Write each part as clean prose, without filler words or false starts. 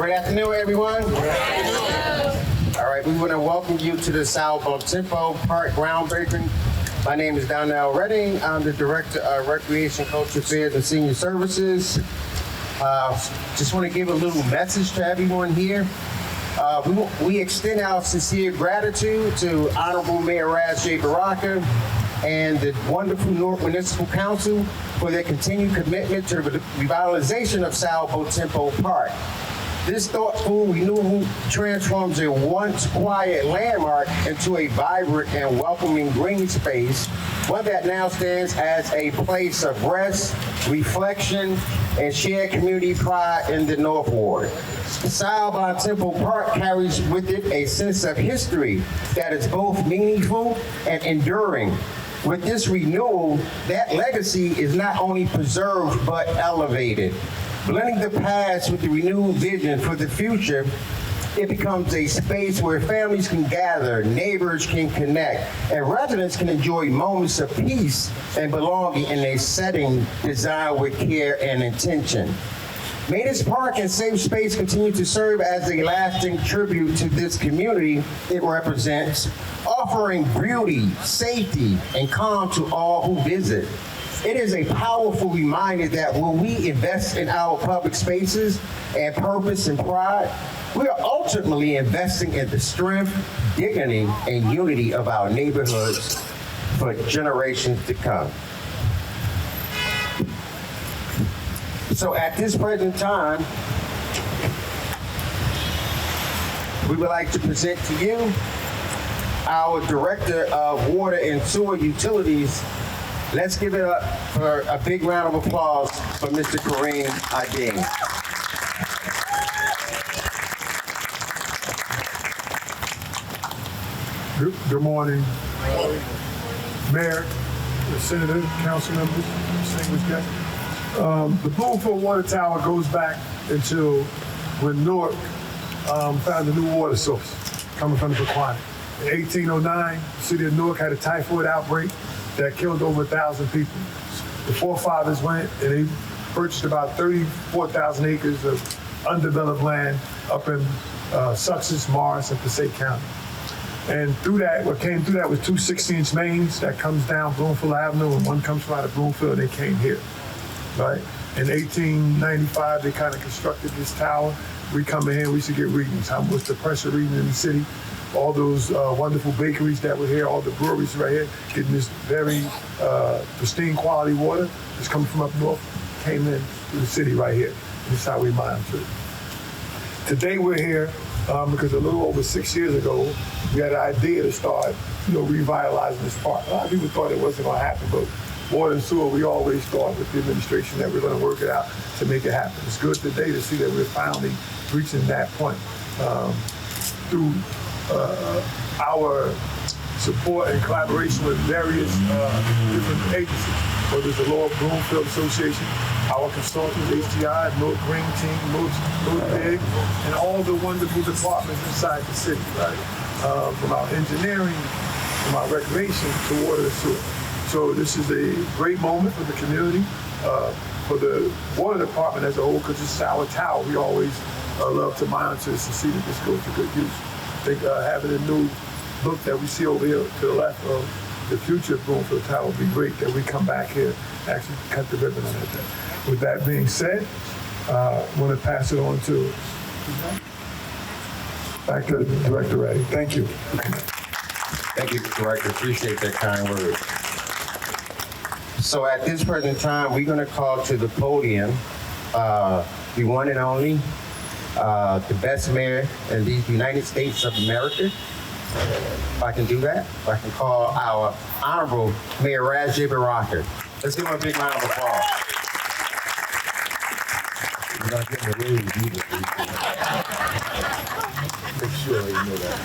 Great afternoon, everyone. All right, we want to welcome you to the South Bontempo Park groundbreaking. My name is Donnell Redding. I'm the Director of Recreation, Culture Affairs, and Senior Services. Just want to give a little message to everyone here. We extend our sincere gratitude to Honorable Mayor Raz J. Baraka and the wonderful Newark Municipal Council for their continued commitment to the revitalization of South Bontempo Park. This thoughtful renewal transforms a once quiet landmark into a vibrant and welcoming green space, one that now stands as a place of rest, reflection, and shared community pride in the North Ward. South Bontempo Park carries with it a sense of history that is both meaningful and enduring. With this renewal, that legacy is not only preserved but elevated. Blending the past with the renewed vision for the future, it becomes a space where families can gather, neighbors can connect, and residents can enjoy moments of peace and belonging in a setting designed with care and intention. May this park and safe space continue to serve as a lasting tribute to this community it represents, offering beauty, safety, and calm to all who visit. It is a powerful reminder that when we invest in our public spaces and purpose and pride, we are ultimately investing in the strength, dignity, and unity of our neighborhoods for generations to come. So at this present time, we would like to present to you our Director of Water and Sewer Utilities. Let's give it up for a big round of applause for Mr. Kareem Adine. Good morning. Mayor, Senator, council members, distinguished guests. The Bloomfield Water Tower goes back until when Newark found a new water source coming from the Pequannock. In 1809, the city of Newark had a typhoid outbreak that killed over 1,000 people. The forefathers went and they purchased about 34,000 acres of undeveloped land up in Sussex, Morris, and Passaic County. And through that, what came through that was two 16-inch mains that comes down Bloomfield Avenue, and one comes from out of Bloomfield, and they came here, right? In 1895, they kind of constructed this tower. We come in here, we should get readings. How much the pressure reading in the city? All those wonderful bakeries that were here, all the breweries right here, getting this very pristine quality water that's coming from up north, came in to the city right here. This is how we monitor it. Today we're here because a little over 6 years ago, we had an idea to start, revitalizing this park. A lot of people thought it wasn't going to happen, but water and sewer, we always thought with the administration that we're going to work it out to make it happen. It's good today to see that we're finally reaching that point through our support and collaboration with various different agencies, whether it's the Lower Bloomfield Association, our consultants, HDI, North Green Team, North Big, and all the wonderful departments inside the city, right? From our engineering, from our recreation to water and sewer. So this is a great moment for the community, for the water department as a whole, because this is our tower. We always love to monitor this and see that this goes to good use. I think having a new look that we see over here to the left of the future of Bloomfield Tower would be great, that we come back here and actually cut the ribbon on that. With that being said, I want to pass it on to back to Director Reddy. Thank you. Thank you, Director. Appreciate that kind word. So at this present time, we're going to call to the podium the one and only, the best mayor in the United States of America. If I can do that, if I can call our Honorable Mayor Raz J. Baraka. Let's give him a big round of applause. You're not getting a raise either. Make sure you know that.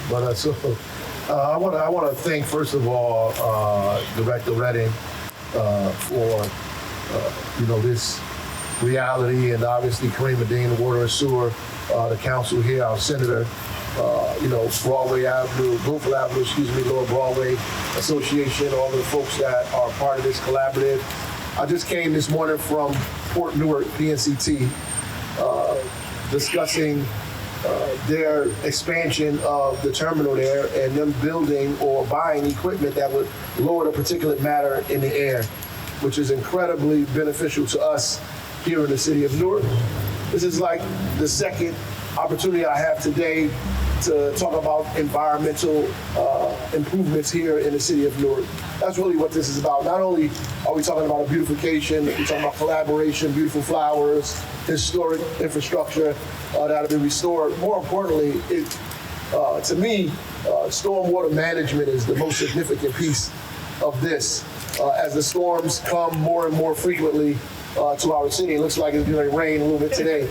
But I want to thank, first of all, Director Redding for this reality, and obviously Kareem Adine, the Water and Sewer, the council here, our senator, Broadway Avenue, Bloomfield Avenue, Lower Broadway Association, all of the folks that are part of this collaborative. I just came this morning from Port Newark, PNCT, discussing their expansion of the terminal there and them building or buying equipment that would lower the particulate matter in the air, which is incredibly beneficial to us here in the city of Newark. This is like the second opportunity I have today to talk about environmental improvements here in the city of Newark. That's really what this is about. Not only are we talking about a beautification, we're talking about collaboration, beautiful flowers, historic infrastructure that'll be restored. More importantly, to me, stormwater management is the most significant piece of this. As the storms come more and more frequently to our city, it looks like it's going to rain a little bit today.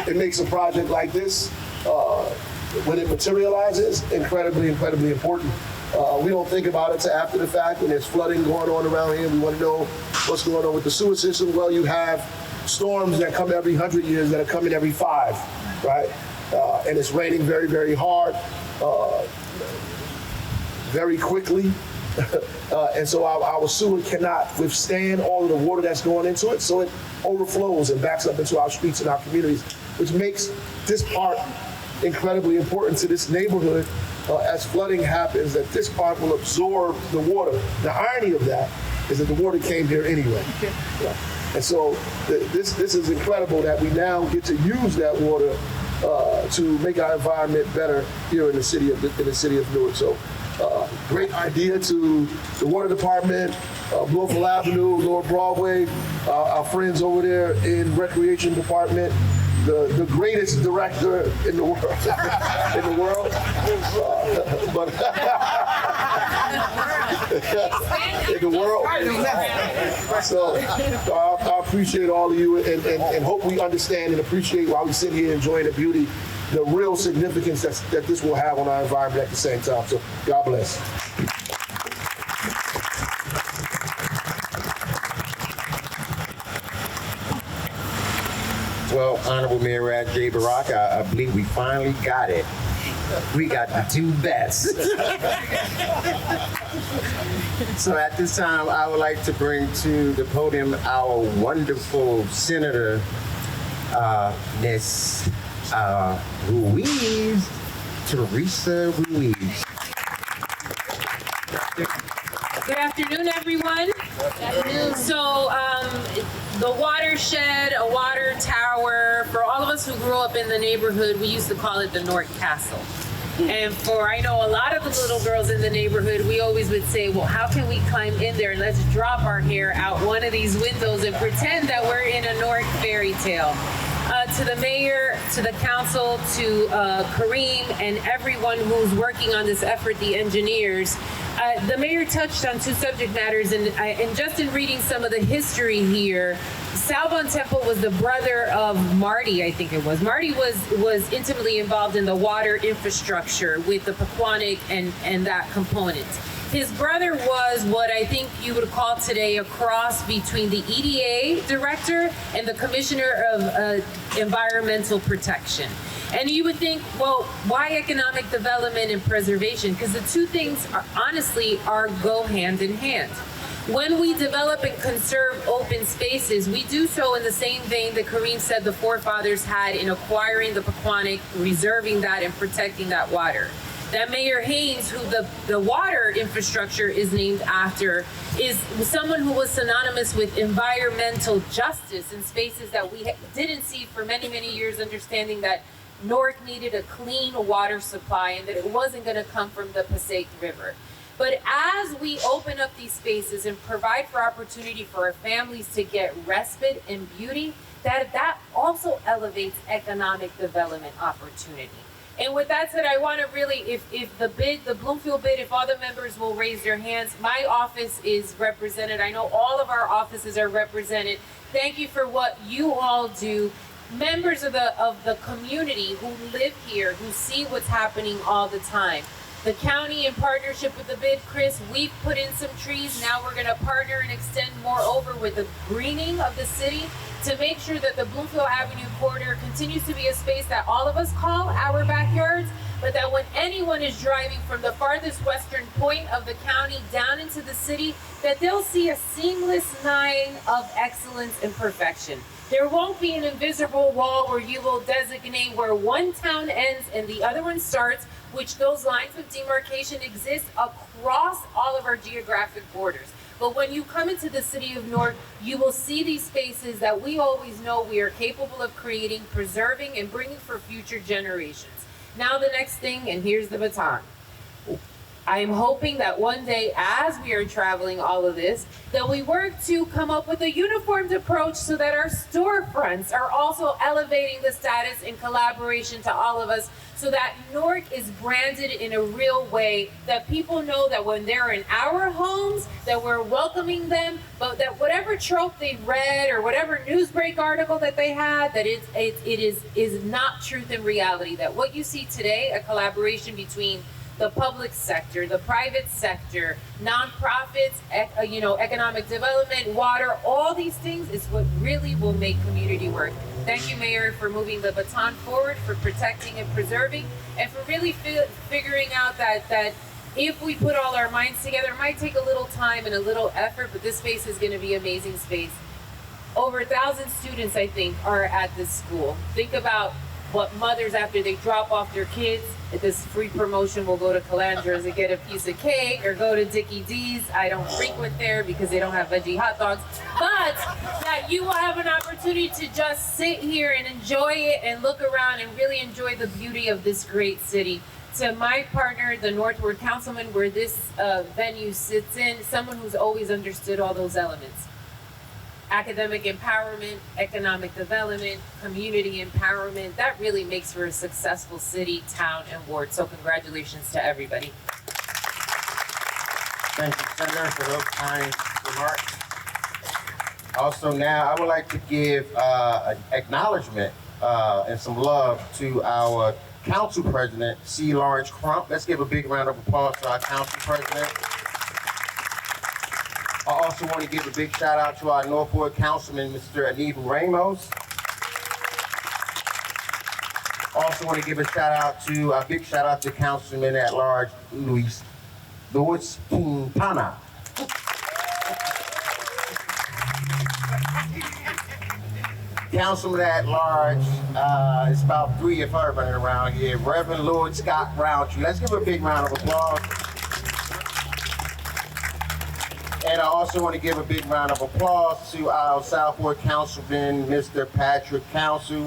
It makes a project like this, when it materializes, incredibly, incredibly important. We don't think about it till after the fact when there's flooding going on around here. We want to know what's going on with the sewer system. Well, you have storms that come every 100 years that are coming every 5, right? And it's raining very, very hard, very quickly. And so our sewer cannot withstand all of the water that's going into it, so it overflows and backs up into our streets and our communities, which makes this part incredibly important to this neighborhood. As flooding happens, that this part will absorb the water. The irony of that is that the water came here anyway. Yeah. And so this is incredible that we now get to use that water to make our environment better here in the city of Newark. So great idea to the water department, Blofield Avenue, Lower Broadway, our friends over there in recreation department, the greatest director in the world, in the world. So I appreciate all of you and hope we understand and appreciate while we sit here enjoying the beauty, the real significance that this will have on our environment at the same time. So God bless. Well, Honorable Mayor Rad J. Barack, I believe we finally got it. We got the two best. So at this time, I would like to bring to the podium our wonderful Senator, Miss Teresa Ruiz. Good afternoon, everyone. Good afternoon. So, the watershed, a water tower, for all of us who grew up in the neighborhood, we used to call it the North Castle. And I know a lot of the little girls in the neighborhood, we always would say, well, how can we climb in there and let's drop our hair out one of these windows and pretend that we're in a North fairy tale. To the mayor, to the council, to Kareem, and everyone who's working on this effort, the engineers. The mayor touched on two subject matters, and just in reading some of the history here, Sal Bontempo was the brother of Marty, I think it was. Marty was intimately involved in the water infrastructure with the Pequannock and that component. His brother was what I think you would call today a cross between the EDA director and the commissioner of environmental protection. And you would think, well, why economic development and preservation? Because the two things honestly go hand in hand. When we develop and conserve open spaces, we do so in the same vein that Kareem said the forefathers had in acquiring the Pequannock, reserving that and protecting that water. That Mayor Haynes, who the water infrastructure is named after, is someone who was synonymous with environmental justice in spaces that we didn't see for many, many years, understanding that Newark needed a clean water supply and that it wasn't going to come from the Passaic River. But as we open up these spaces and provide for opportunity for our families to get respite and beauty, that also elevates economic development opportunity. And with that said, I want to really, if the Bloomfield bid, if all the members will raise their hands, my office is represented. I know all of our offices are represented. Thank you for what you all do. Members of the community who live here, who see what's happening all the time. The county, in partnership with the bid, Chris, we've put in some trees. Now we're going to partner and extend more over with the greening of the city to make sure that the Bloomfield Avenue corridor continues to be a space that all of us call our backyards, but that when anyone is driving from the farthest western point of the county down into the city, that they'll see a seamless line of excellence and perfection. There won't be an invisible wall where you will designate where one town ends and the other one starts, which those lines of demarcation exist across all of our geographic borders. But when you come into the city of Newark, you will see these spaces that we always know we are capable of creating, preserving, and bringing for future generations. Now the next thing, and here's the baton. I am hoping that one day, as we are traveling all of this, that we work to come up with a uniformed approach so that our storefronts are also elevating the status in collaboration to all of us, so that Newark is branded in a real way, that people know that when they're in our homes, that we're welcoming them, but that whatever trope they read or whatever newsbreak article that they had, that it is not truth and reality. That what you see today, a collaboration between the public sector, the private sector, nonprofits, economic development, water, all these things is what really will make community work. Thank you, Mayor, for moving the baton forward, for protecting and preserving, and for really figuring out that if we put all our minds together, it might take a little time and a little effort, but this space is going to be an amazing space. Over 1,000 students, I think, are at this school. Think about what mothers, after they drop off their kids, at this free promotion, will go to Calandra's and get a piece of cake, or go to Dickie D's. I don't frequent there because they don't have veggie hot dogs, but that you will have an opportunity to just sit here and enjoy it and look around and really enjoy the beauty of this great city. To my partner, the Northward Councilman, where this venue sits in, someone who's always understood all those elements. Academic empowerment, economic development, community empowerment, that really makes for a successful city, town, and ward. So congratulations to everybody. Thank you, Senator, for those kind remarks. Also now, I would like to give an acknowledgement and some love to our Council President, C. Lawrence Crump. Let's give a big round of applause to our Council President. I also want to give a big shout out to our Northwood Councilman, Mr. Aníbal Ramos. Also want to give a big shout out to Councilman at Large Luis Quintana. Councilman at Large, it's about 3 of her running around here, Reverend Lord Scott Roundtree. Let's give her a big round of applause. And I also want to give a big round of applause to our Southward Councilman, Mr. Patrick Council.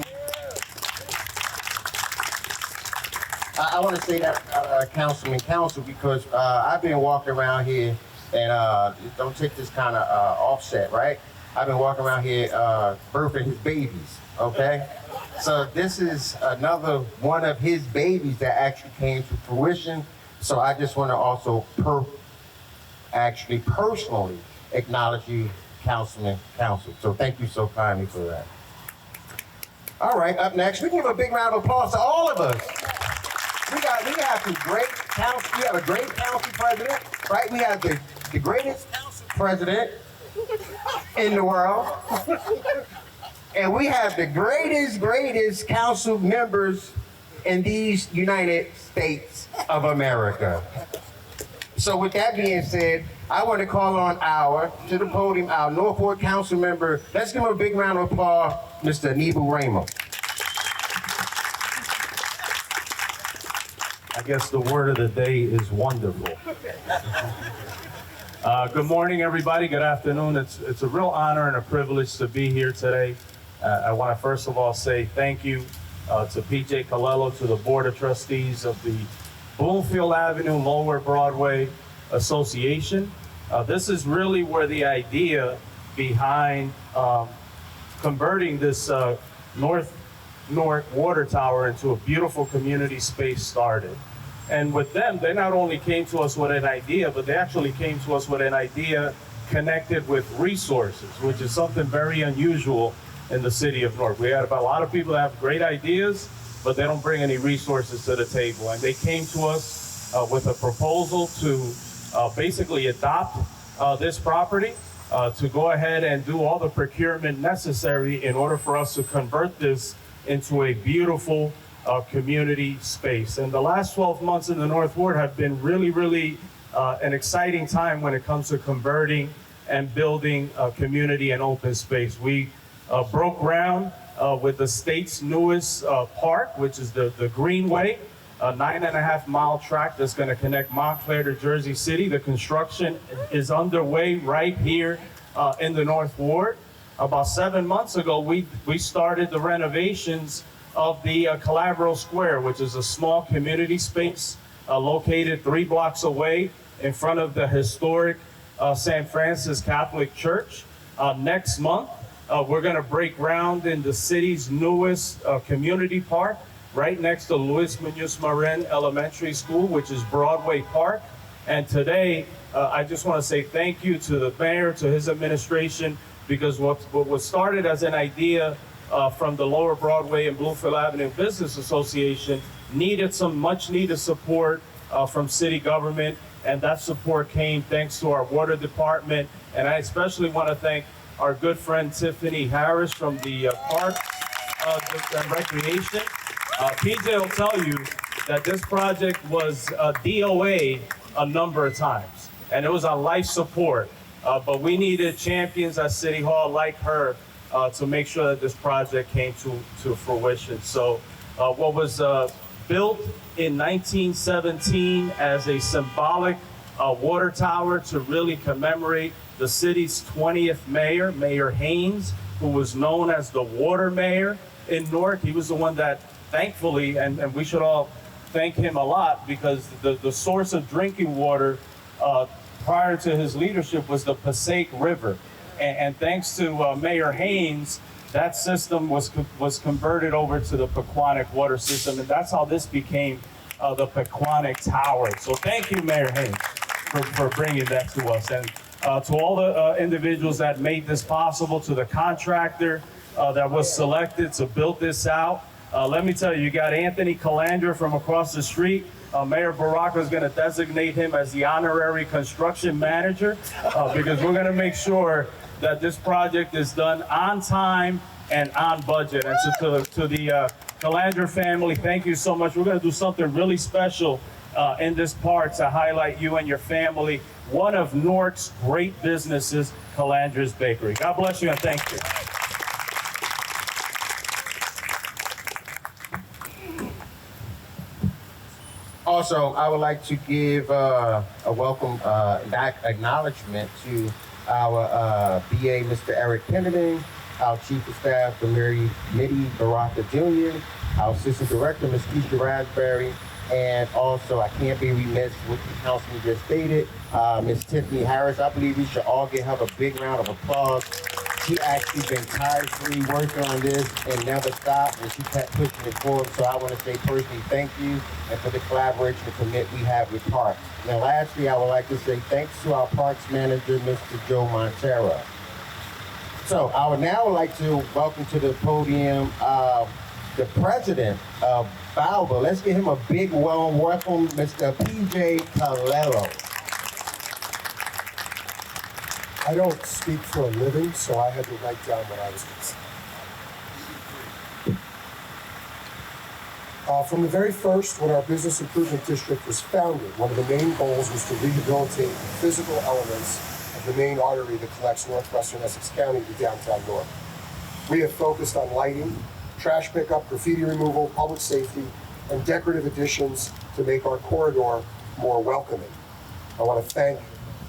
I want to say that Councilman Council because I've been walking around here and don't take this kind of offset, right? I've been walking around here birthing his babies, okay? So this is another one of his babies that actually came to fruition. So I just want to also personally acknowledge you, Councilman Council. So thank you so kindly for that. All right, up next, we give a big round of applause to all of us. We have some great council. We have a great council president, right? We have the greatest council president in the world. And we have the greatest council members in these United States of America. So with that being said, I want to call on to the podium, our Northwood Council member. Let's give him a big round of applause, Mr. Aníbal Ramos. I guess the word of the day is wonderful. Good morning, everybody. Good afternoon. It's a real honor and a privilege to be here today. I want to first of all say thank you to PJ Colello, to the Board of Trustees of the Bloomfield Avenue Lower Broadway Association. This is really where the idea behind converting this North Newark water tower into a beautiful community space started. And with them, they not only came to us with an idea, but they actually came to us with an idea connected with resources, which is something very unusual in the city of Newark. We have a lot of people that have great ideas, but they don't bring any resources to the table. And they came to us with a proposal to basically adopt this property, to go ahead and do all the procurement necessary in order for us to convert this into a beautiful community space. And the last 12 months in the North Ward have been really an exciting time when it comes to converting and building a community and open space. We broke ground with the state's newest park, which is the Greenway, a 9.5-mile track that's going to connect Montclair to Jersey City. The construction is underway right here in the North Ward. About 7 months ago, we started the renovations of the Calabro Square, which is a small community space located 3 blocks away in front of the historic St. Francis Catholic Church. Next month, we're going to break ground in the city's newest community park, right next to Luis Munoz Marin Elementary School, which is Broadway Park. And today, I just want to say thank you to the mayor, to his administration, because what was started as an idea from the Lower Broadway and Bloomfield Avenue Business Association needed some much needed support from city government, and that support came thanks to our water department. And I especially want to thank our good friend Tiffany Harris from the Parks and Recreation. PJ will tell you that this project was DOA a number of times, and it was on life support. But we needed champions at City Hall like her to make sure that this project came to fruition. So what was built in 1917 as a symbolic water tower to really commemorate the city's 20th mayor, Mayor Haynes, who was known as the water mayor in Newark. He was the one that, thankfully, and we should all thank him a lot, because the source of drinking water prior to his leadership was the Passaic River. And thanks to Mayor Haynes, that system was converted over to the Pequannock water system, and that's how this became the Pequannock Tower. So thank you, Mayor Haynes, for bringing that to us. And to all the individuals that made this possible, to the contractor that was selected to build this out. Let me tell you, you got Anthony Calandra from across the street. Mayor Baraka is going to designate him as the honorary construction manager because we're going to make sure that this project is done on time and on budget. And so to the Calandra family, thank you so much. We're going to do something really special in this park to highlight you and your family. One of Newark's great businesses, Calandra's Bakery. God bless you and thank you. Also, I would like to give a welcome acknowledgement to our BA, Mr. Eric Kennedy, our Chief of Staff, Mitty Baraka Jr., our Assistant Director, Ms. Keisha Raspberry, and also, I can't be remiss with the councilman just stated, Ms. Tiffany Harris. I believe we should all give her a big round of applause. She actually been tirelessly working on this and never stopped, and she kept pushing it forward. So I want to say personally thank you, and for the collaboration and commit we have with Parks. Now lastly, I would like to say thanks to our Parks Manager, Mr. Joe Montero. So I would now like to welcome to the podium the President of Balba. Let's give him a big warm welcome, Mr. PJ Colello. I don't speak for a living, so I had to write down what I was going to say. From the very first, when our business improvement district was founded, one of the main goals was to rehabilitate the physical elements of the main artery that collects northwestern Essex County to downtown Newark. We have focused on lighting, trash pickup, graffiti removal, public safety, and decorative additions to make our corridor more welcoming. I want to thank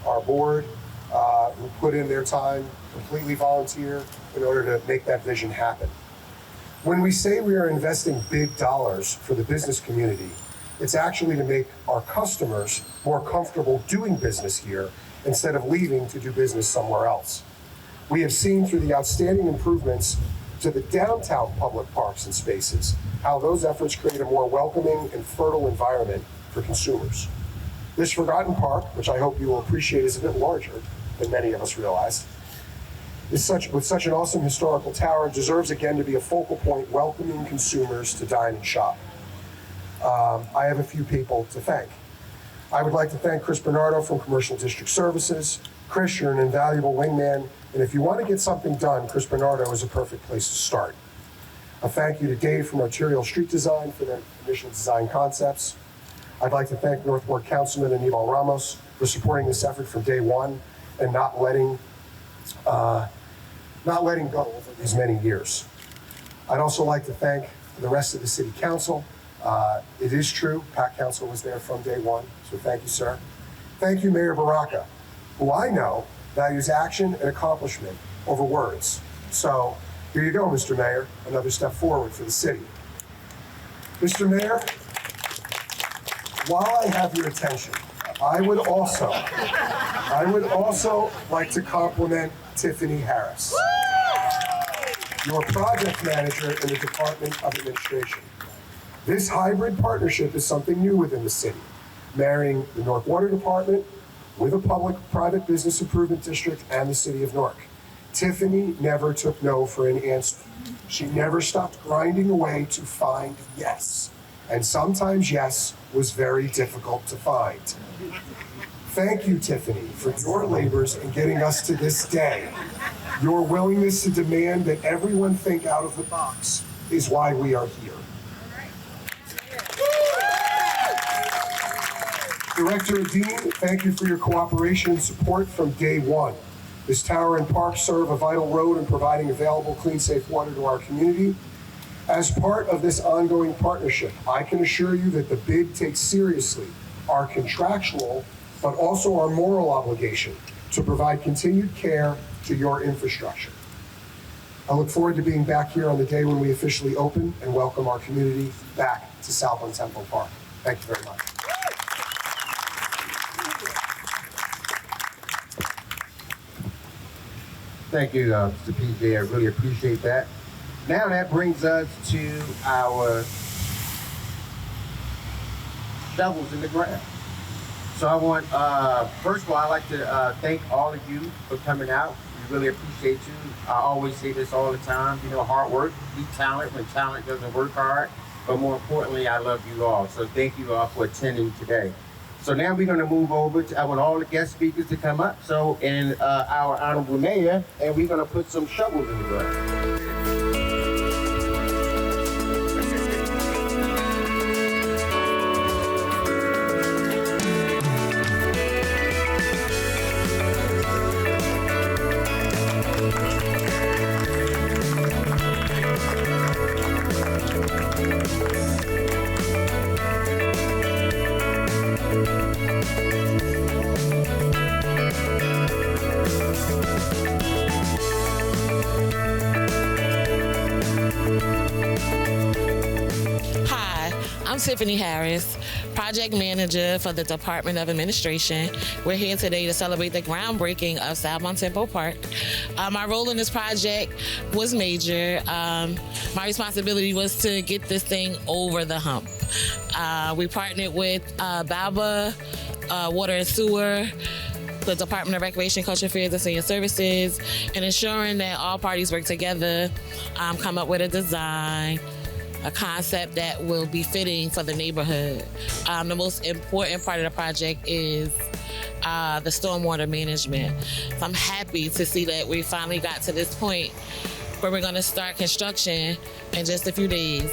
our board, who put in their time, completely volunteer, in order to make that vision happen. When we say we are investing big dollars for the business community, it's actually to make our customers more comfortable doing business here instead of leaving to do business somewhere else. We have seen through the outstanding improvements to the downtown public parks and spaces, how those efforts create a more welcoming and fertile environment for consumers. This forgotten park, which I hope you will appreciate is a bit larger than many of us realize, with such an awesome historical tower, deserves again to be a focal point welcoming consumers to dine and shop. I have a few people to thank. I would like to thank Chris Bernardo from Commercial District Services. Chris, you're an invaluable wingman, and if you want to get something done, Chris Bernardo is a perfect place to start. A thank you to Dave from Arterial Street Design for their initial design concepts. I'd like to thank North Ward Councilman Aníbal Ramos for supporting this effort from day one and not letting go over as many years. I'd also like to thank the rest of the city council. It is true, Pat Council was there from day one, so thank you, sir. Thank you, Mayor Baraka, who I know values action and accomplishment over words. So here you go, Mr. Mayor, another step forward for the city. Mr. Mayor, while I have your attention, I would also like to compliment Tiffany Harris, your project manager in the Department of Administration. This hybrid partnership is something new within the city, marrying the Newark Water Department with a public-private business improvement district and the city of Newark. Tiffany never took no for an answer. She never stopped grinding away to find yes. And sometimes yes was very difficult to find. Thank you, Tiffany, for your labors in getting us to this day. Your willingness to demand that everyone think out of the box is why we are here. Director Dean, thank you for your cooperation and support from day one. This tower and park serve a vital role in providing available, clean, safe water to our community. As part of this ongoing partnership, I can assure you that the bid takes seriously our contractual, but also our moral obligation to provide continued care to your infrastructure. I look forward to being back here on the day when we officially open and welcome our community back to South Bontempo Park. Thank you very much. Thank you, Mr. PJ. I really appreciate that. Now that brings us to our shovels in the ground. So I want, first of all, I'd like to thank all of you for coming out. We really appreciate you. I always say this all the time, you know, hard work beats talent when talent doesn't work hard. But more importantly, I love you all. So thank you all for attending today. So now we're going to move over to, I want all the guest speakers to come up. So, and our honorable mayor, and we're going to put some shovels in the ground. I'm Tiffany Harris, Project Manager for the Department of Administration. We're here today to celebrate the groundbreaking of South Bontempo Park. My role in this project was major. My responsibility was to get this thing over the hump. We partnered with BABA, Water and Sewer, the Department of Recreation, Culture Affairs, and Senior Services, and ensuring that all parties work together, come up with a design, a concept that will be fitting for the neighborhood. The most important part of the project is the stormwater management. So I'm happy to see that we finally got to this point where we're gonna start construction in just a few days.